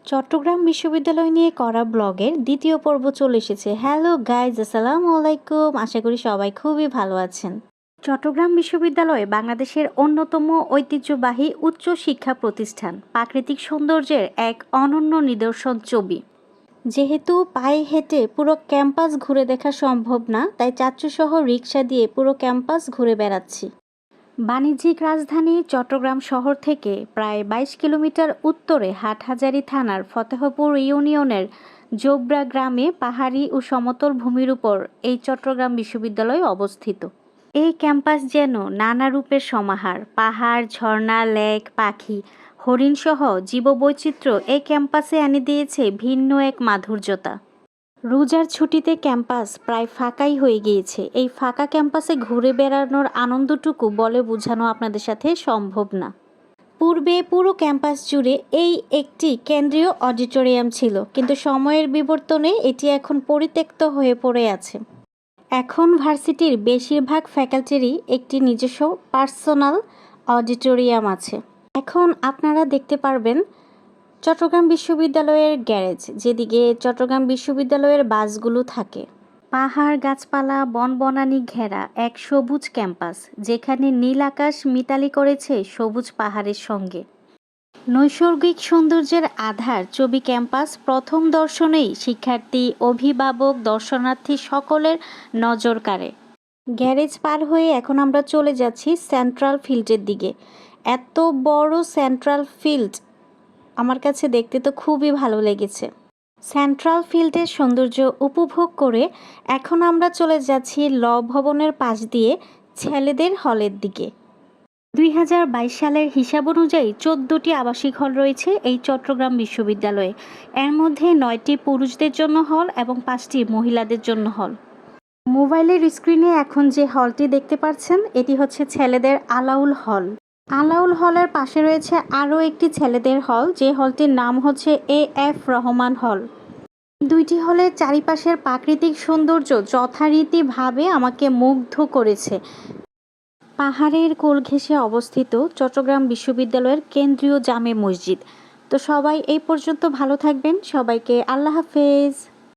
চট্টগ্রাম বিশ্ববিদ্যালয় নিয়ে করা ব্লগের দ্বিতীয় পর্ব চলে এসেছে। হ্যালো গাইজ, আসসালামু আলাইকুম। আশা করি সবাই খুবই ভালো আছেন। চট্টগ্রাম বিশ্ববিদ্যালয় বাংলাদেশের অন্যতম ঐতিহ্যবাহী উচ্চ শিক্ষা প্রতিষ্ঠান, প্রাকৃতিক সৌন্দর্যের এক অনন্য নিদর্শন ছবি। যেহেতু পায়ে হেঁটে পুরো ক্যাম্পাস ঘুরে দেখা সম্ভব না, তাই চাচ্চুসহ রিক্সা দিয়ে পুরো ক্যাম্পাস ঘুরে বেড়াচ্ছি। বাণিজ্যিক রাজধানী চট্টগ্রাম শহর থেকে প্রায় ২২ কিলোমিটার উত্তরে হাটহাজারী থানার ফতেহপুর ইউনিয়নের জোবরা গ্রামে পাহাড়ি ও সমতল ভূমির উপর এই চট্টগ্রাম বিশ্ববিদ্যালয় অবস্থিত। এই ক্যাম্পাস যেন নানা রূপের সমাহার। পাহাড়, ঝর্ণা, লেক, পাখি, হরিণসহ জীববৈচিত্র্য এই ক্যাম্পাসে এনে দিয়েছে ভিন্ন এক মাধুর্যতা। রোজার ছুটিতে ক্যাম্পাস প্রায় ফাঁকাই হয়ে গিয়েছে। এই ফাঁকা ক্যাম্পাসে ঘুরে বেড়ানোর আনন্দটুকু বলে বোঝানো আপনাদের সাথে সম্ভব না। পূর্বে পুরো ক্যাম্পাস জুড়ে এই একটি কেন্দ্রীয় অডিটোরিয়াম ছিল, কিন্তু সময়ের বিবর্তনে এটি এখন পরিত্যক্ত হয়ে পড়ে আছে। এখন ভার্সিটির বেশিরভাগ ফ্যাকাল্টিরই একটি নিজস্ব পার্সোনাল অডিটোরিয়াম আছে। এখন আপনারা দেখতে পারবেন চট্টগ্রাম বিশ্ববিদ্যালয়ের গ্যারেজ, যেদিকে চট্টগ্রাম বিশ্ববিদ্যালয়ের বাসগুলো থাকে। পাহাড়, গাছপালা, বনবনানি ঘেরা এক সবুজ ক্যাম্পাস, যেখানে নীল আকাশ মিতালি করেছে সবুজ পাহাড়ের সঙ্গে। নৈসর্গিক সৌন্দর্যের আধার ছবি ক্যাম্পাস প্রথম দর্শনেই শিক্ষার্থী, অভিভাবক, দর্শনার্থী সকলের নজর কাড়ে। গ্যারেজ পার হয়ে এখন আমরা চলে যাচ্ছি সেন্ট্রাল ফিল্ডের দিকে। এত বড় সেন্ট্রাল ফিল্ড আমার কাছে দেখতে তো খুবই ভালো লেগেছে। সেন্ট্রাল ফিল্ডের সৌন্দর্য উপভোগ করে এখন আমরা চলে যাচ্ছি ল ভবনের পাশ দিয়ে ছেলেদের হলের দিকে। ২০২২ সালের হিসাব অনুযায়ী ১৪টি আবাসিক হল রয়েছে এই চট্টগ্রাম বিশ্ববিদ্যালয়ে। এর মধ্যে ৯টি পুরুষদের জন্য হল এবং 5টি মহিলাদের জন্য হল। মোবাইলের স্ক্রিনে এখন যে হলটি দেখতে পাচ্ছেন, এটি হচ্ছে ছেলেদের আলাউল হল। আলাউল হলের পাশে রয়েছে আরও একটি ছেলেদের হল, যে হলটির নাম হচ্ছে এ.এফ রহমান হল। দুইটি হলের চারিপাশের প্রাকৃতিক সৌন্দর্য যথারীতিভাবে আমাকে মুগ্ধ করেছে। পাহাড়ের কোল ঘেঁষে অবস্থিত চট্টগ্রাম বিশ্ববিদ্যালয়ের কেন্দ্রীয় জামে মসজিদ। তো সবাই এই পর্যন্ত ভালো থাকবেন। সবাইকে আল্লাহ হাফেজ।